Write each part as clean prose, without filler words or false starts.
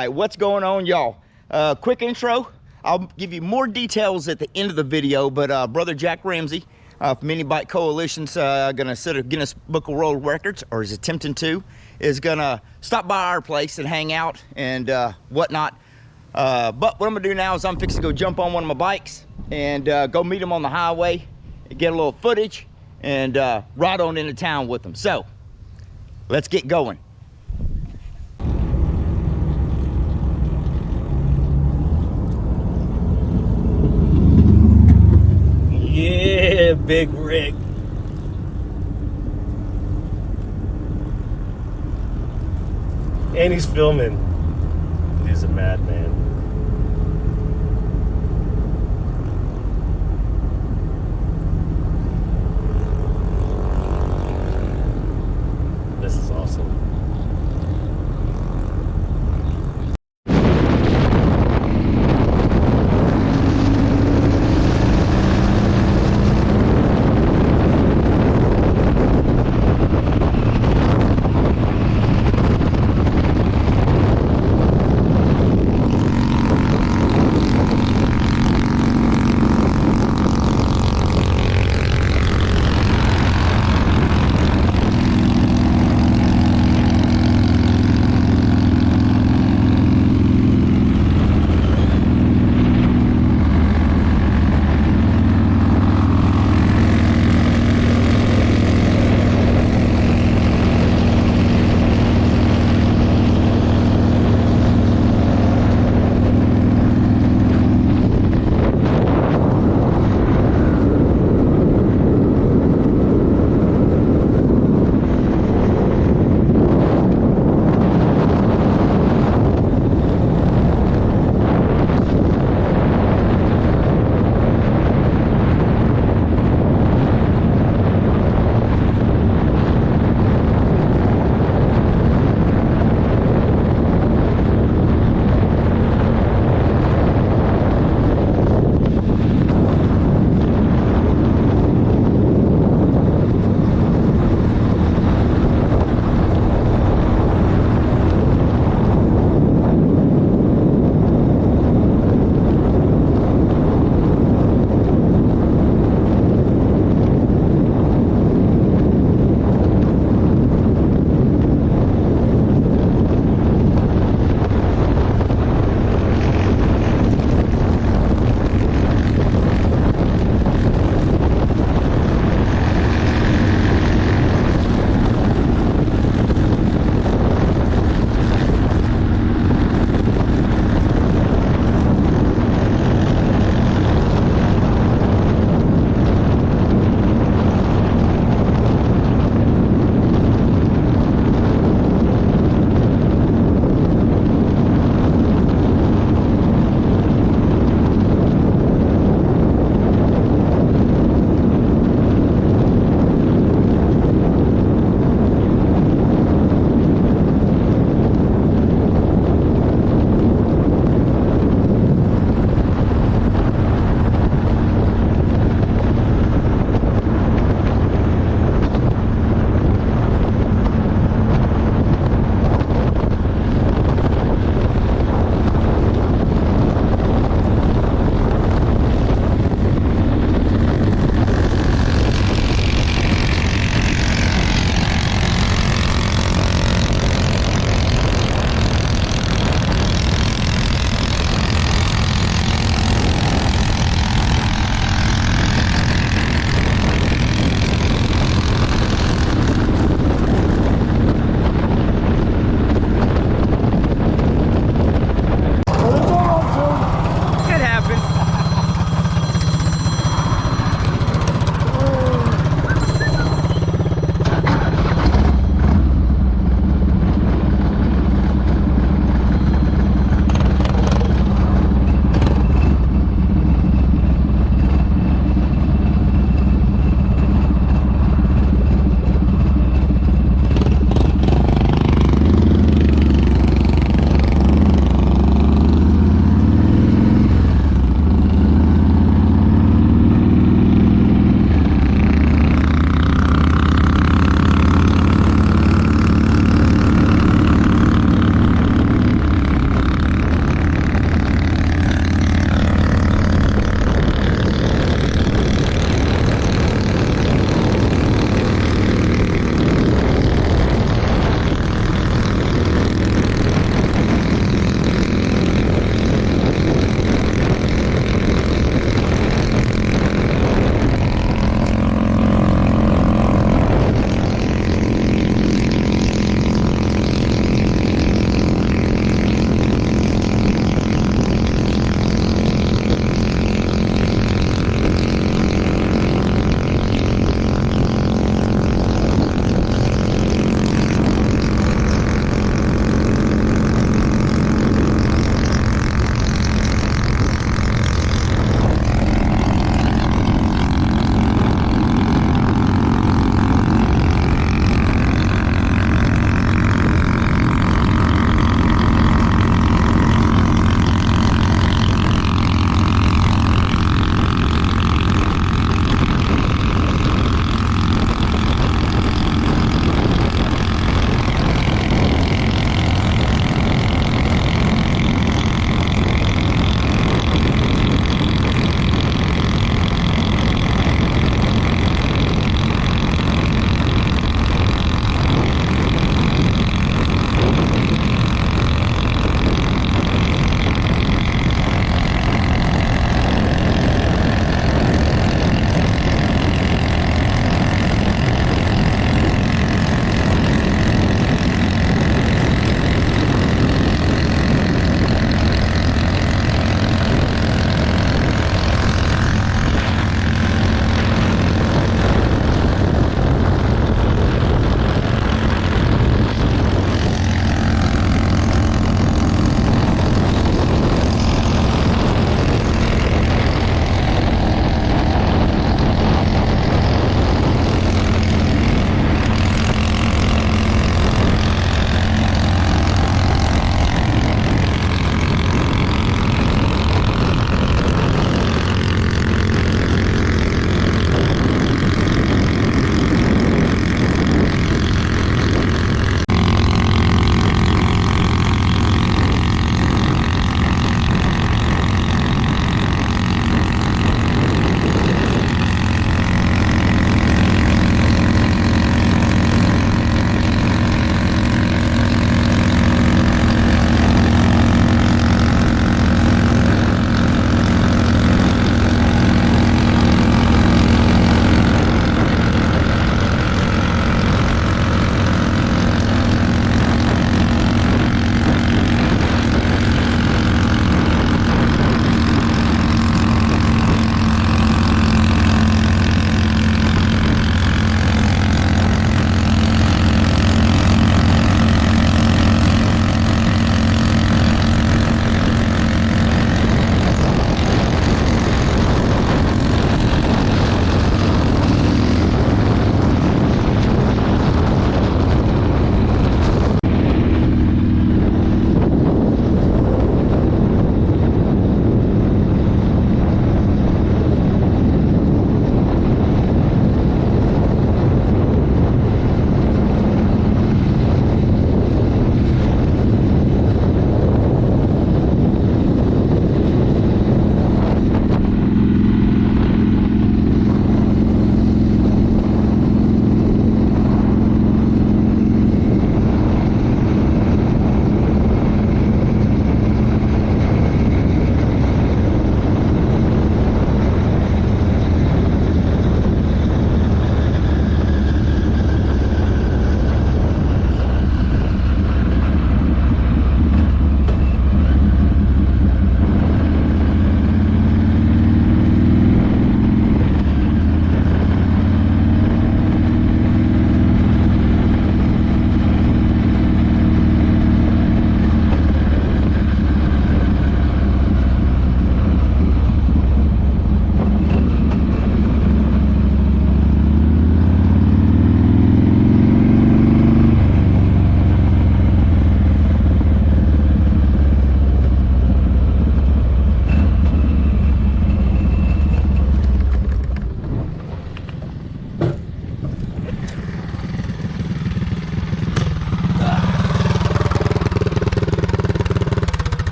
right, what's going on, y'all? Quick intro. I'll give you more details at the end of the video, but brother Jack Ramsey from Minibike Coalition's gonna set a Guinness Book of World Records, or is attempting to, is gonna stop by our place and hang out and whatnot. But what I'm gonna do now is I'm fixing to go jump on one of my bikes and go meet him on the highway and get a little footage and ride on into town with him. So let's get going. Yeah, Big Rick. And he's filming. He's a madman. This is awesome.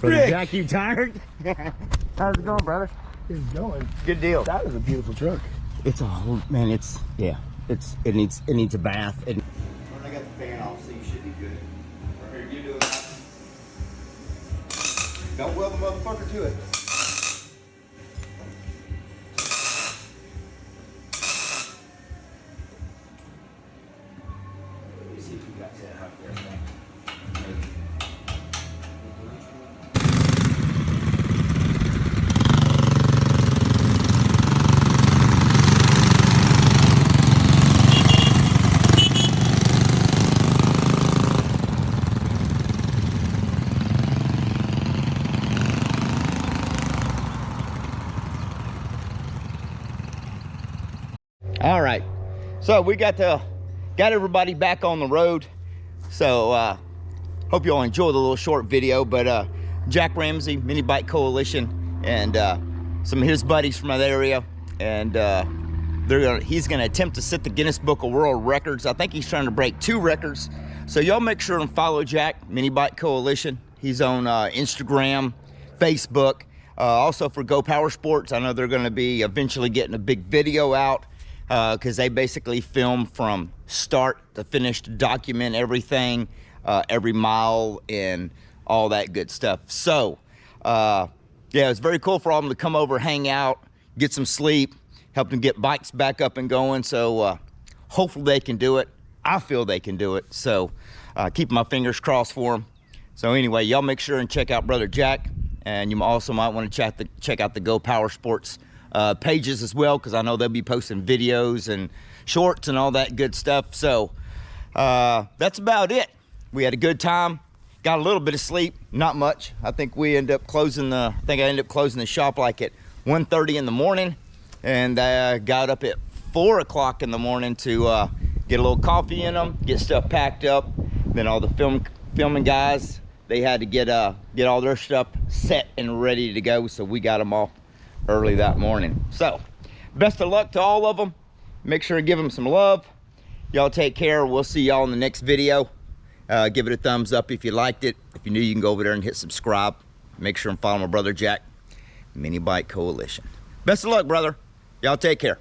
Brother Rick. Jack, you tired? How's it going, brother? It's going. Good deal. That is a beautiful truck. It's a whole, man, it needs a bath. I got the fan off, so you should be good. Right here, you do it. Don't weld the motherfucker to it. Let me see if you got that out there. All right, so we got everybody back on the road. So hope you all enjoy the little short video. But Jack Ramsey, Minibike Coalition, and some of his buddies from that area, and he's gonna attempt to set the Guinness Book of World Records. I think he's trying to break 2 records. So y'all make sure and follow Jack, Minibike Coalition. He's on Instagram, Facebook. Also for Go Power Sports, I know they're gonna be eventually getting a big video out, because they basically film from start to finish to document everything, every mile and all that good stuff. So yeah, it's very cool for all of them to come over, hang out, get some sleep, help them get bikes back up and going. So hopefully they can do it. I feel they can do it. So keep my fingers crossed for them. So anyway, y'all make sure and check out Brother Jack, and you also might want to check out the Go Power Sports pages as well, because I know they'll be posting videos and shorts and all that good stuff. So that's about it. We had a good time, got a little bit of sleep, not much. I think I ended up closing the shop like at 1:30 in the morning, and got up at 4 o'clock in the morning to get a little coffee in them, get stuff packed up. Then all the filming guys, they had to get all their stuff set and ready to go, so we got them off early that morning. So best of luck to all of them. Make sure to give them some love. Y'all take care. We'll see y'all in the next video. Give it a thumbs up if you liked it. If you're new, you can go over there and hit subscribe. Make sure and follow my Brother Jack, Minibike Coalition. Best of luck, brother. Y'all take care.